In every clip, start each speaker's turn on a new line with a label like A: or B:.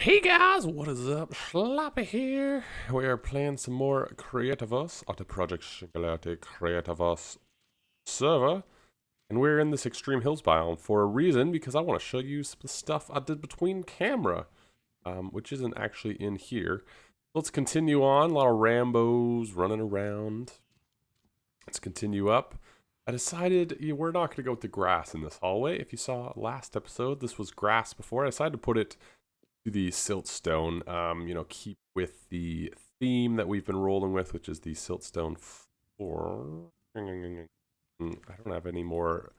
A: Hey guys, what is up? Sloppy here. We are playing some more Creativerse on the Project Singularity Creativerse server. And we're in this Extreme Hills biome for a reason, because I want to show you some stuff I did between camera, which isn't actually in here. Let's continue on. A lot of Rambos running around. Let's continue up. I decided we're not going to go with the grass in this hallway. If you saw last episode, this was grass before. I decided to put it to the siltstone, keep with the theme that we've been rolling with, which is the siltstone floor. I don't have any more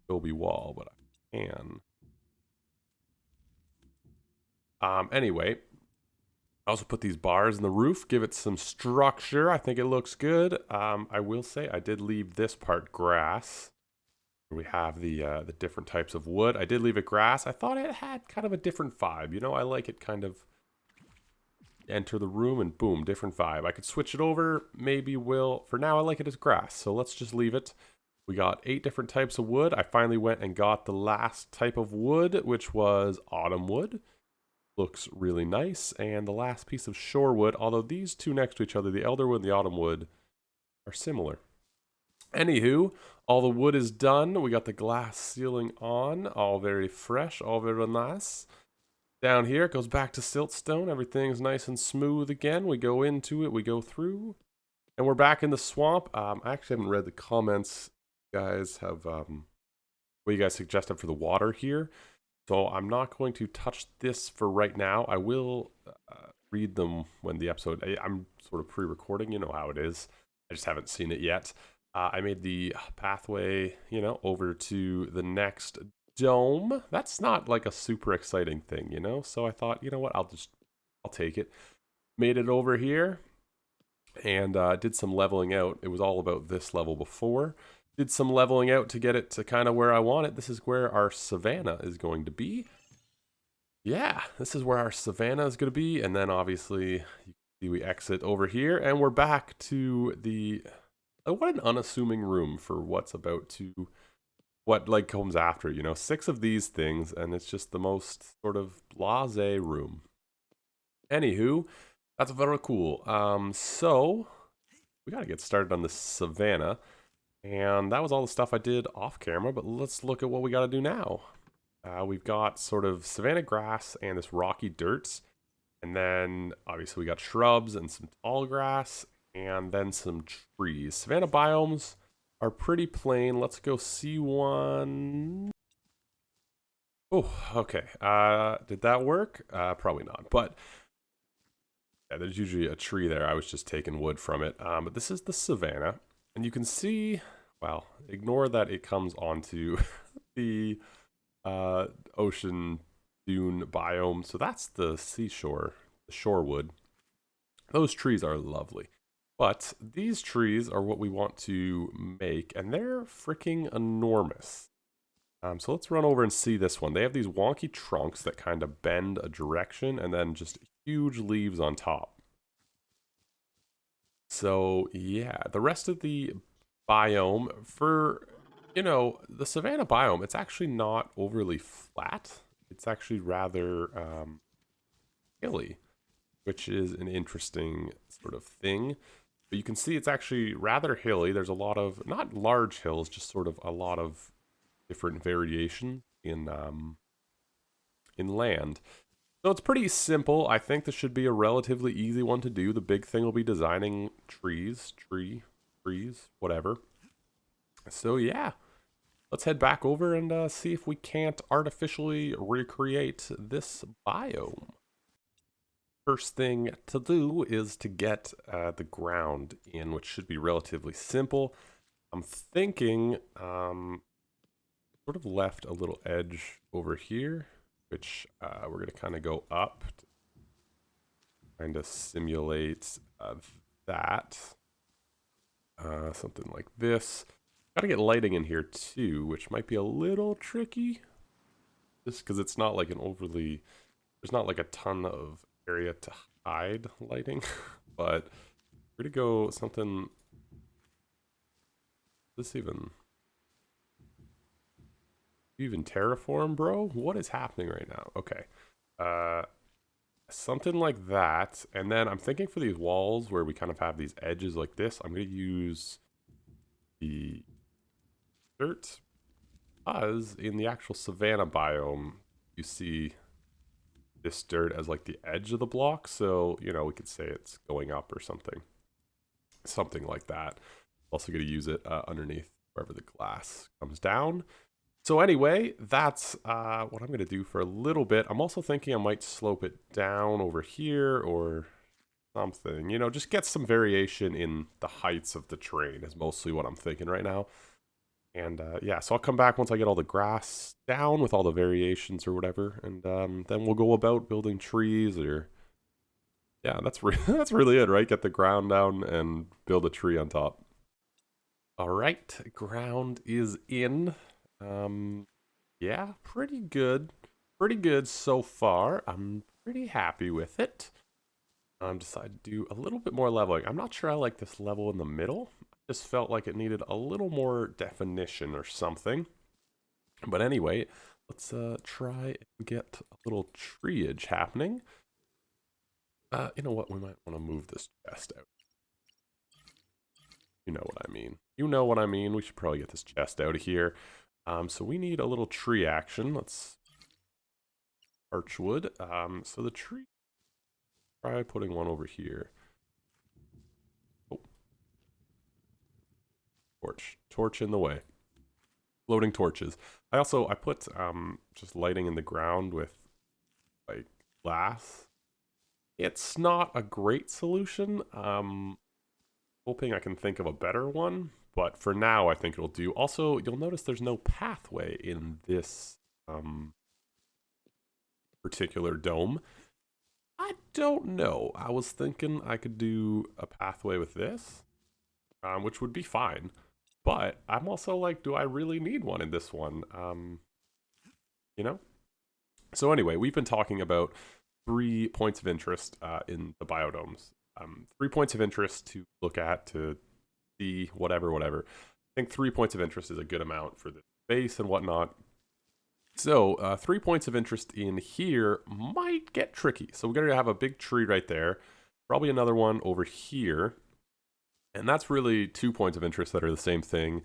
A: adobe wall, but I can. Anyway, I also put these bars in the roof, give it some structure. I think it looks good. I will say I did leave this part grass. We have the different types of wood. I did leave it grass. I thought it had kind of a different vibe. I like it kind of enter the room and boom, different vibe. I could switch it over, maybe will. For now, I like it as grass, so let's just leave it. We got 8 different types of wood. I finally went and got the last type of wood, which was autumn wood. Looks really nice. And the last piece of shore wood, although these two next to each other, the elder wood and the autumn wood, are similar. Anywho, all the wood is done. We got the glass ceiling on, all very fresh, all very nice. Down here, it goes back to siltstone. Everything's nice and smooth again. We go into it, we go through, and we're back in the swamp. I actually haven't read the comments. You guys have, what you guys suggested for the water here. So I'm not going to touch this for right now. I will read them when the episode, I'm sort of pre-recording, you know how it is. I just haven't seen it yet. I made the pathway, over to the next dome. That's not like a super exciting thing, So I thought, you know what, I'll take it. Made it over here and did some leveling out. It was all about this level before. Did some leveling out to get it to kind of where I want it. This is where our savanna is going to be. Yeah, this is where our savanna is going to be. And then obviously, you can see we exit over here and we're back to the... what an unassuming room for what's about to... what like comes after, 6 of these things, and it's just the most sort of blasé room. Anywho, that's very cool. So we gotta get started on the savanna, and that was all the stuff I did off camera, but let's look at what we gotta do now. We've got sort of savanna grass and this rocky dirt, and then obviously we got shrubs and some tall grass, and then some trees. Savanna biomes are pretty plain. Let's go see one. Oh, okay. Did that work? Probably not. But yeah, there's usually a tree there. I was just taking wood from it. But this is the savanna. And you can see, well, ignore that it comes onto the ocean dune biome. So that's the seashore, the shorewood. Those trees are lovely. But these trees are what we want to make, and they're freaking enormous. So let's run over and see this one. They have these wonky trunks that kind of bend a direction and then just huge leaves on top. So yeah, the rest of the biome for, the savanna biome, it's actually not overly flat. It's actually rather hilly, which is an interesting sort of thing. But you can see it's actually rather hilly. There's a lot of, not large hills, just sort of a lot of different variation in land. So it's pretty simple. I think this should be a relatively easy one to do. The big thing will be designing trees, whatever. So yeah, let's head back over and see if we can't artificially recreate this biome. First thing to do is to get the ground in, which should be relatively simple. I'm thinking sort of left a little edge over here, which we're going to kind of go up to kind of simulate that. Something like this. Got to get lighting in here too, which might be a little tricky. Just because it's not like an overly... there's not like a ton of area to hide lighting. But we're going to go something... this even... you even terraform, bro? What is happening right now? Okay. something like that. And then I'm thinking for these walls where we kind of have these edges like this, I'm going to use the dirt, because in the actual savanna biome, you see this dirt as like the edge of the block. So, you know, we could say it's going up or something. Something like that. Also going to use it underneath wherever the glass comes down. So anyway, that's what I'm going to do for a little bit. I'm also thinking I might slope it down over here or something. You know, just get some variation in the heights of the terrain is mostly what I'm thinking right now. And yeah, so I'll come back once I get all the grass down with all the variations or whatever. And then we'll go about building trees or... Yeah, that's really it, right? Get the ground down and build a tree on top. All right, ground is in. Yeah, pretty good. Pretty good so far. I'm pretty happy with it. Decided to do a little bit more leveling. I'm not sure I like this level in the middle. I just felt like it needed a little more definition or something. But anyway, let's try and get a little treeage happening. You know what? We might want to move this chest out. You know what I mean. You know what I mean. We should probably get this chest out of here. So we need a little tree action. Let's archwood. So the tree, try putting one over here. Oh, torch in the way. Floating torches. I put just lighting in the ground with like glass. It's not a great solution. Hoping I can think of a better one, but for now I think it'll do. Also, you'll notice there's no pathway in this particular dome. I don't know. I was thinking I could do a pathway with this, which would be fine. But I'm also like, do I really need one in this one? You know? So anyway, we've been talking about 3 points of interest in the biodomes. 3 points of interest to look at, to see, whatever. I think 3 points of interest is a good amount for the space and whatnot. So 3 points of interest in here might get tricky. So we're going to have a big tree right there, probably another one over here. And that's really 2 points of interest that are the same thing.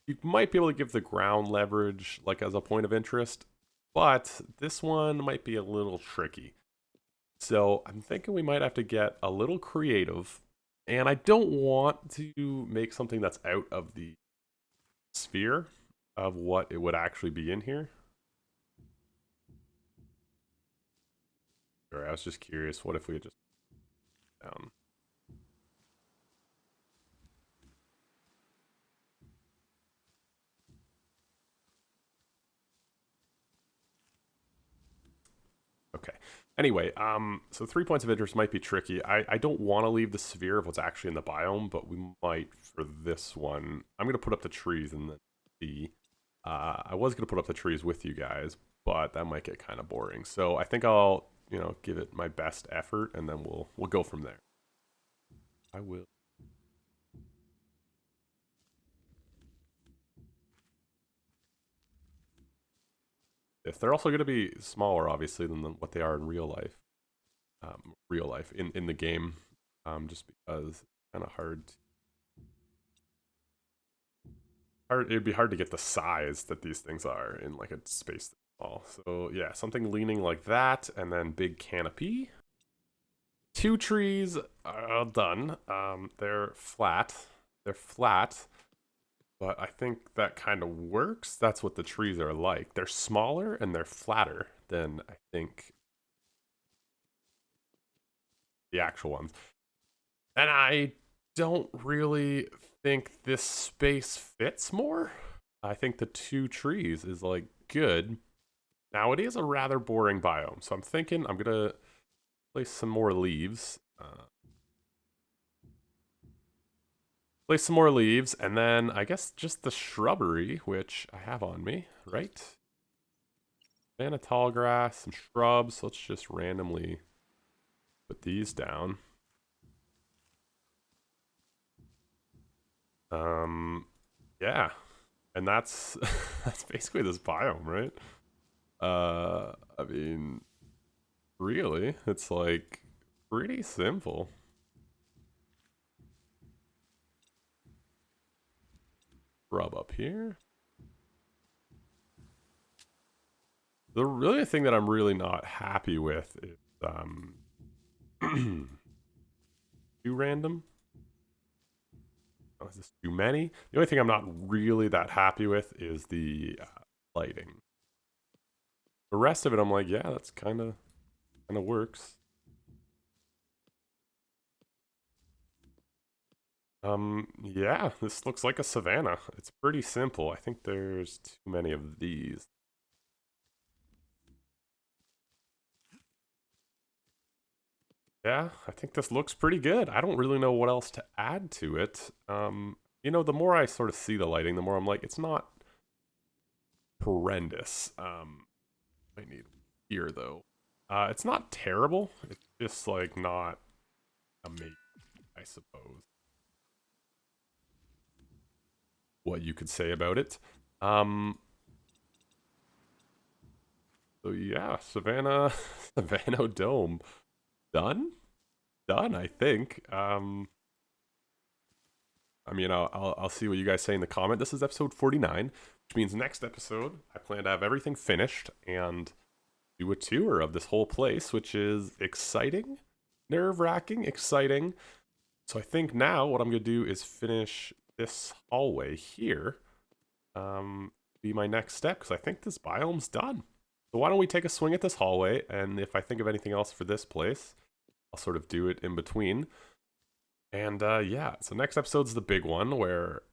A: You might be able to give the ground leverage like as a point of interest, but this one might be a little tricky. So I'm thinking we might have to get a little creative. And I don't want to make something that's out of the sphere of what it would actually be in here. Sorry, I was just curious. What if we had just down? Okay. Anyway, so 3 points of interest might be tricky. I don't want to leave the sphere of what's actually in the biome, but we might for this one. I'm gonna put up the trees and then see. I was gonna put up the trees with you guys, but that might get kind of boring. So I think I'll, you know, give it my best effort, and then we'll go from there. I will. If they're also gonna be smaller, obviously, than what they are in real life. Real life in the game, just because it's kind of hard. It'd be hard to get the size that these things are in like a space that's small. So yeah, something leaning like that, and then big canopy. 2 trees are done. They're flat. They're flat, but I think that kind of works. That's what the trees are like. They're smaller and they're flatter than I think the actual ones. And I don't really think this space fits more. I think the 2 trees is like good. Now it is a rather boring biome, so I'm thinking I'm gonna place some more leaves. Place some more leaves, and then I guess just the shrubbery, which I have on me, right? And a tall grass, some shrubs. Let's just randomly put these down. Yeah, and that's that's basically this biome, right? I mean, really. It's like pretty simple. Rub up here. The really thing that I'm really not happy with is too random. Oh, is this too many? The only thing I'm not really that happy with is the lighting. The rest of it, I'm like, yeah, that's kind of works. Yeah, this looks like a savanna. It's pretty simple. I think there's too many of these. Yeah, I think this looks pretty good. I don't really know what else to add to it. You know, the more I sort of see the lighting, the more I'm like, it's not horrendous. I need here though. It's not terrible. It's just like not amazing, I suppose. What you could say about it. Um, so yeah, Savannah, Savannah Dome, done, done. I think. I mean, I'll see what you guys say in the comment. This is episode 49, which means next episode I plan to have everything finished and do a tour of this whole place, which is exciting, nerve-wracking, exciting. So I think now what I'm gonna do is finish this hallway here. Be my next step because I think this biome's done. So why don't we take a swing at this hallway, and if I think of anything else for this place, I'll sort of do it in between. And yeah, so next episode's the big one where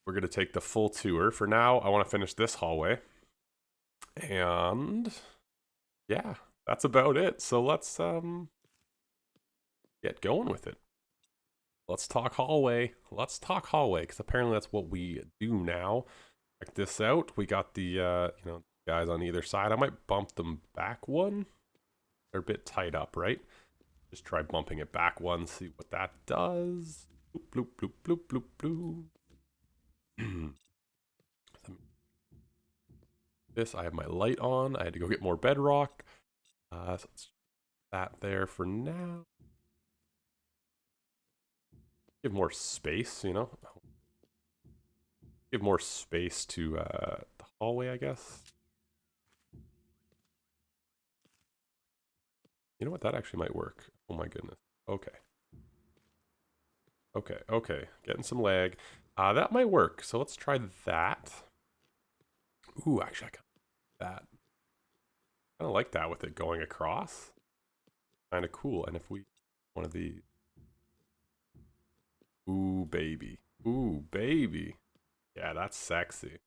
A: we're gonna take the full tour. For now, I want to finish this hallway, and yeah, that's about it. So let's get going with it. Let's talk hallway. Let's talk hallway because apparently that's what we do now. Check this out. We got the you know, guys on either side. I might bump them back one. They're a bit tight up, right? Just try bumping it back one, see what that does. Bloop, bloop, bloop, bloop, bloop, bloop. This, I have my light on. I had to go get more bedrock. So let's that there for now. Give more space, you know. Give more space to the hallway, I guess. You know what? That actually might work. Oh my goodness. Okay. Okay, okay. Getting some lag. That might work. So let's try that. Ooh, actually, I kind of like that. Kind of like that with it going across. Kind of cool. And if we one of the ooh baby, ooh baby, yeah, that's sexy.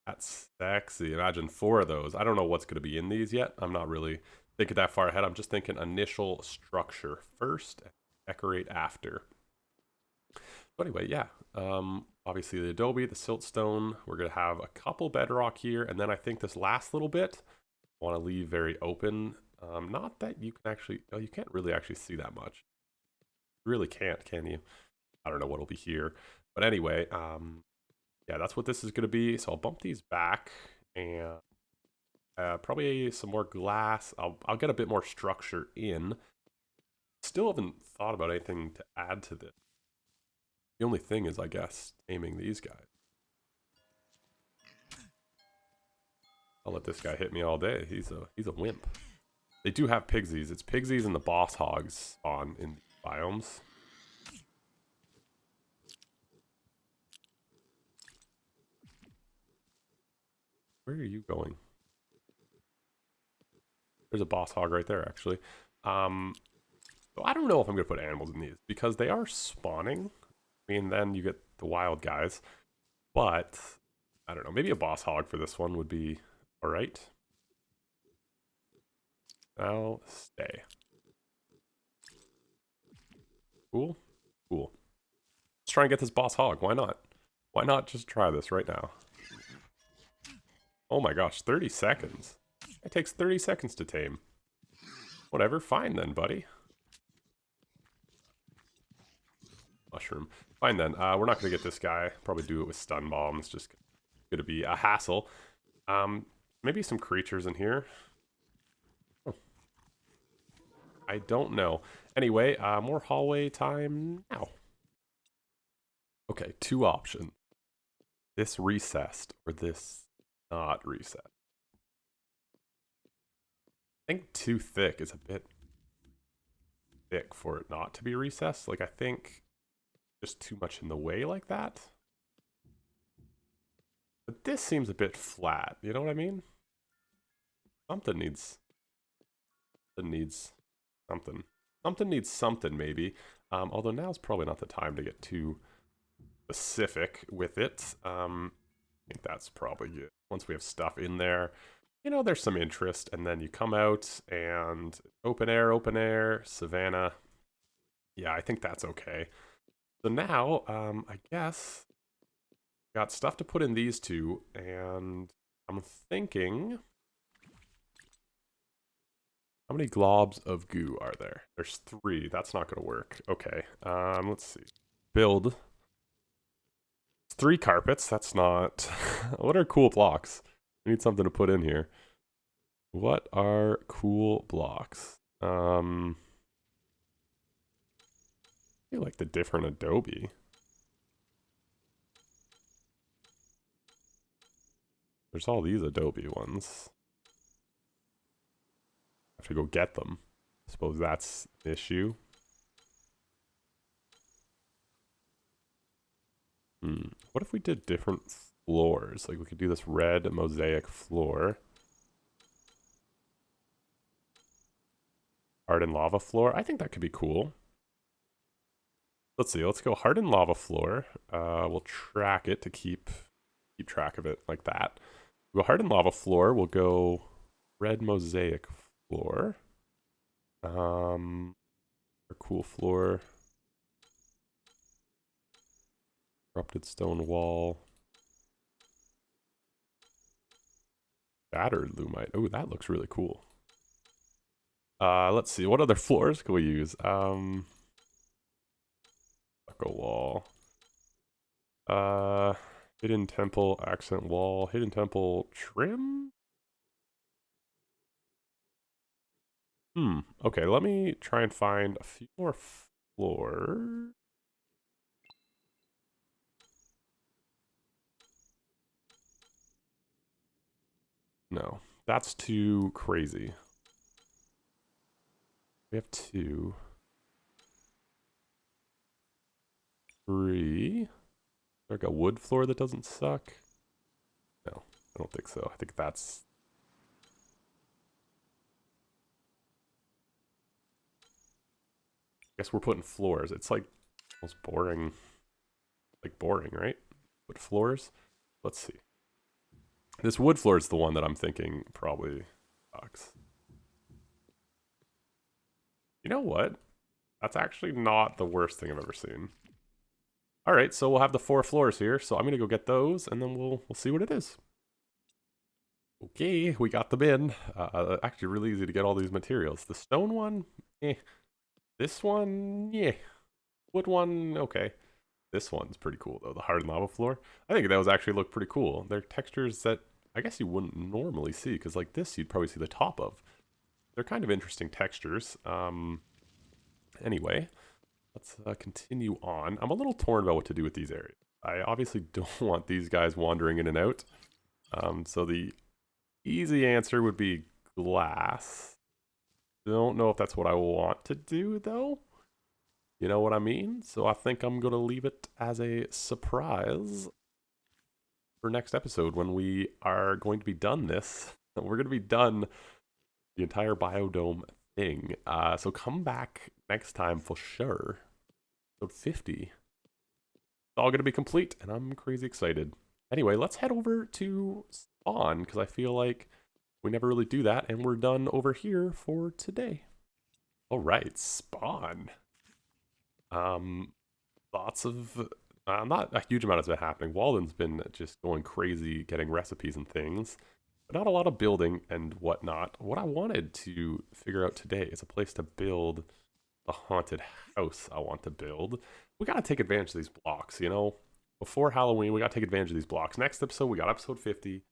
A: That's sexy. Imagine 4 of those. I don't know what's going to be in these yet. I'm not really thinking that far ahead. I'm just thinking initial structure first, decorate after. But anyway, yeah. Obviously the adobe, the siltstone. We're gonna have a couple bedrock here, and then I think this last little bit I want to leave very open. Not that you can actually. Oh, you can't really actually see that much. You really can't, can you? I don't know what'll be here, but anyway, yeah, that's what this is gonna be. So I'll bump these back and probably some more glass. I'll get a bit more structure in. Still haven't thought about anything to add to this. The only thing is, I guess, aiming these guys. I'll let this guy hit me all day. He's a wimp. They do have pigsies. It's pigsies and the boss hogs spawn in the biomes. Where are you going? There's a boss hog right there, actually. So I don't know if I'm gonna put animals in these because they are spawning. I mean, then you get the wild guys, but I don't know. Maybe a boss hog for this one would be all right. Now stay. Cool, cool. Let's try and get this boss hog. Why not? Why not just try this right now? Oh my gosh, 30 seconds. It takes 30 seconds to tame. Whatever, fine then, buddy. Mushroom. Fine then. We're not gonna get this guy. Probably do it with stun bombs. Just gonna be a hassle. Maybe some creatures in here. Oh. I don't know. Anyway, more hallway time now. Okay, two options. This recessed or this not recessed. I think too thick is a bit thick for it not to be recessed. Like, I think just too much in the way like that. But this seems a bit flat, you know what I mean? Something needs something. Something needs something, maybe. Although now's probably not the time to get too specific with it. I think that's probably good. Once we have stuff in there, you know, there's some interest, and then you come out and open air, savanna. Yeah, I think that's okay. So now, I guess, got stuff to put in these two, and I'm thinking, how many globs of goo are there? There's 3. That's not gonna work. Okay, let's see. Build. It's 3 carpets. That's not. What are cool blocks? We need something to put in here. What are cool blocks? I feel like the different Adobe. There's all these Adobe ones. I have to go get them. I suppose that's an issue. What if we did different floors? Like we could do this red mosaic floor. Hardened lava floor. I think that could be cool. Let's see. Let's go hardened lava floor. We'll track it to keep track of it like that. We'll go hardened lava floor. We'll go red mosaic floor. A cool floor. Corrupted stone wall. Battered lumite. Oh, that looks really cool. Let's see. What other floors can we use? Stucco wall. Hidden temple accent wall. Hidden temple trim? Okay, let me try and find a few more floors. No, that's too crazy. We have 2. 3. Like a wood floor that doesn't suck? No, I don't think so. I think that's... I guess we're putting floors. It's like almost boring. Like boring, right? But floors? Let's see. This wood floor is the one that I'm thinking probably sucks. You know what? That's actually not the worst thing I've ever seen. All right, so we'll have the 4 floors here. So I'm gonna go get those, and then we'll see what it is. Okay, we got them in. Actually, really easy to get all these materials. The stone one, eh. This one, yeah. Wood one, okay. This one's pretty cool though. The hardened lava floor. I think those actually look pretty cool. They're textures that I guess you wouldn't normally see, because like this, you'd probably see the top of. They're kind of interesting textures. Anyway. Let's continue on. I'm a little torn about what to do with these areas. I obviously don't want these guys wandering in and out. So the easy answer would be glass. Don't know if that's what I want to do, though. You know what I mean? So I think I'm going to leave it as a surprise for next episode when we are going to be done this. We're going to be done the entire biodome thing. So come back next time for sure. Episode 50. It's all going to be complete, and I'm crazy excited. Anyway, let's head over to spawn, because I feel like we never really do that, and we're done over here for today. All right, spawn. Lots of... not a huge amount has been happening. Walden's been just going crazy getting recipes and things. But not a lot of building and whatnot. What I wanted to figure out today is a place to build the haunted house I want to build. We got to take advantage of these blocks, you know? Before Halloween, we got to take advantage of these blocks. Next episode, we got episode 50.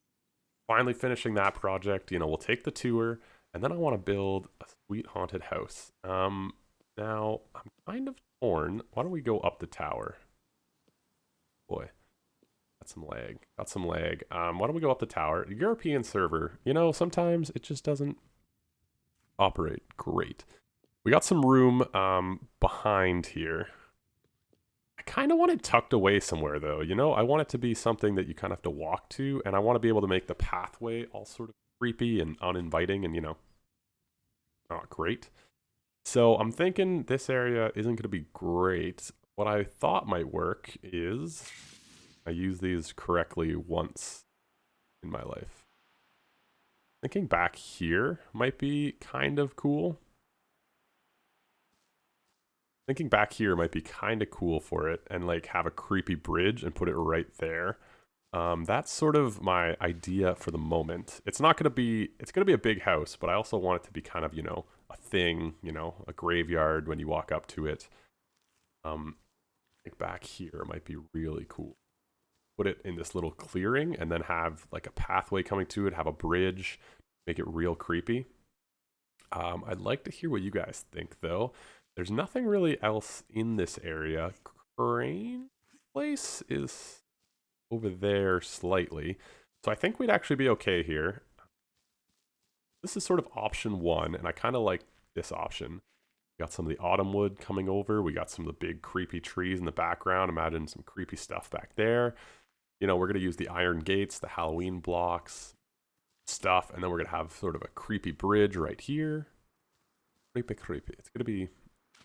A: Finally finishing that project. You know, we'll take the tour. And then I want to build a sweet haunted house. Now, I'm kind of torn. Why don't we go up the tower? Boy, got some lag. Got some lag. Why don't we go up the tower? European server. You know, sometimes it just doesn't operate great. We got some room behind here. I kind of want it tucked away somewhere, though. You know, I want it to be something that you kind of have to walk to, and I want to be able to make the pathway all sort of creepy and uninviting and, you know, not great. So I'm thinking this area isn't going to be great. What I thought might work is I use these correctly once in my life. Thinking back here might be kind of cool. Thinking back here might be kind of cool for it, and like have a creepy bridge and put it right there. That's sort of my idea for the moment. It's not going to be, it's going to be a big house, but I also want it to be kind of, you know, a thing, you know, a graveyard when you walk up to it. Like back here might be really cool. Put it in this little clearing and then have like a pathway coming to it, have a bridge, make it real creepy. I'd like to hear what you guys think, though. There's nothing really else in this area. Crane place is over there slightly. So I think we'd actually be okay here. This is sort of option one, and I kind of like this option. We got some of the autumn wood coming over. We got some of the big creepy trees in the background. Imagine some creepy stuff back there. You know, we're going to use the iron gates, the Halloween blocks, stuff, and then we're going to have sort of a creepy bridge right here. Creepy. It's going to be...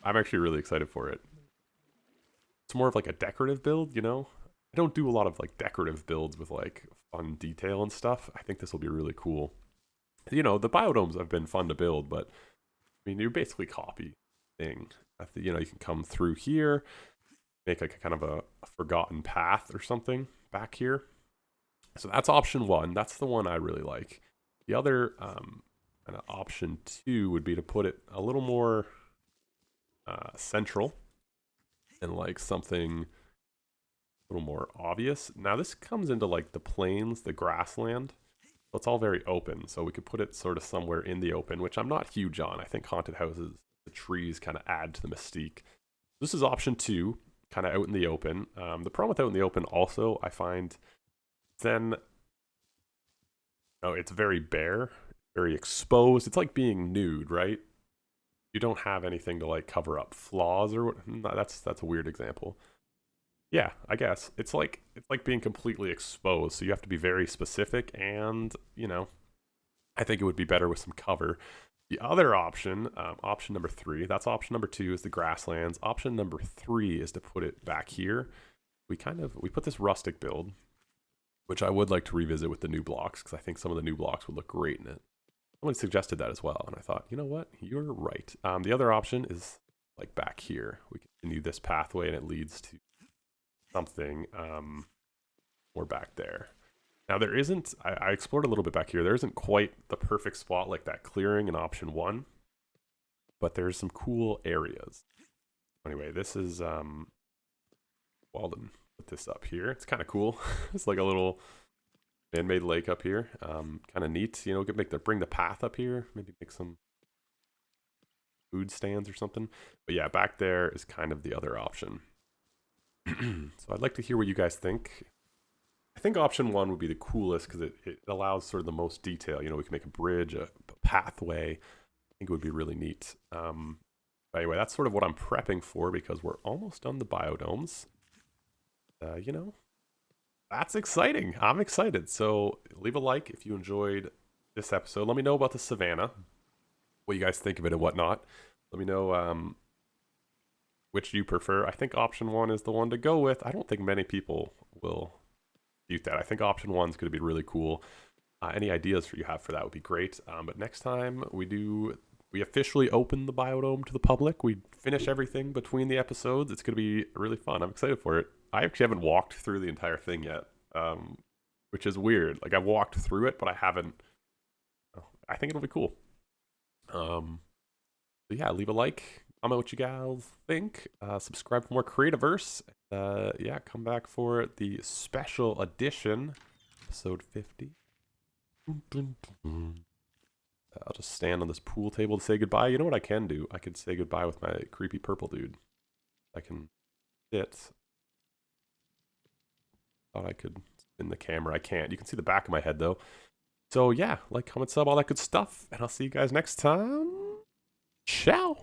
A: I'm actually really excited for it. It's more of like a decorative build, you know? I don't do a lot of like decorative builds with like fun detail and stuff. I think this will be really cool. You know, the biodomes have been fun to build, but I mean, you basically copy thing. You know, you can come through here, make like a kind of a forgotten path or something back here. So that's option one. That's the one I really like. The other kind of option two would be to put it a little more central and like something a little more obvious. Now this comes into like the plains, the grassland. So it's all very open. So we could put it sort of somewhere in the open, which I'm not huge on. I think haunted houses, the trees kind of add to the mystique. This is option two, kind of out in the open. The problem with out in the open also, I find then, oh, it's very bare, very exposed. It's like being nude, right? You don't have anything to like cover up flaws or what. That's a weird example. Yeah, I guess it's like being completely exposed. So you have to be very specific, and you know, I think it would be better with some cover. The other option, option number three, that's option number two, is the grasslands. Option number three is to put it back here. We put this rustic build, which I would like to revisit with the new blocks because I think some of the new blocks would look great in it. Someone suggested that as well, and I thought, you know what, you're right. The other option is like back here. We continue this pathway, and it leads to something more back there. Now there isn't, I explored a little bit back here. There isn't quite the perfect spot like that clearing in option one, but there's some cool areas. Anyway, this is Walden. Put this up here. It's kind of cool. It's like a little man-made lake up here. Kind of neat. You know, we could bring the path up here. Maybe make some food stands or something. But yeah, back there is kind of the other option. So I'd like to hear what you guys think. I think option one would be the coolest because it allows sort of the most detail. You know, we can make a bridge, a pathway. I think it would be really neat. But anyway, that's sort of what I'm prepping for because we're almost done the biodomes. You know, that's exciting. I'm excited. So leave a like if you enjoyed this episode. Let me know about the savannah, what you guys think of it and whatnot. Let me know which you prefer. I think option one is the one to go with. I don't think many people will that. I think option one is going to be really cool. Any ideas you have for that would be great. But next time we officially open the biodome to the public. We finish everything between the episodes. It's going to be really fun. I'm excited for it. I actually haven't walked through the entire thing yet, which is weird. Like I've walked through it, but I haven't. I think it'll be cool. So yeah, leave a like. Comment what you guys think. Subscribe for more Creativerse. Yeah, come back for the special edition, episode 50. I'll just stand on this pool table to say goodbye. You know what I can do? I could say goodbye with my creepy purple dude. I can sit. Thought I could spin the camera. I can't. You can see the back of my head though. So yeah, like, comment, sub, all that good stuff. And I'll see you guys next time. Ciao.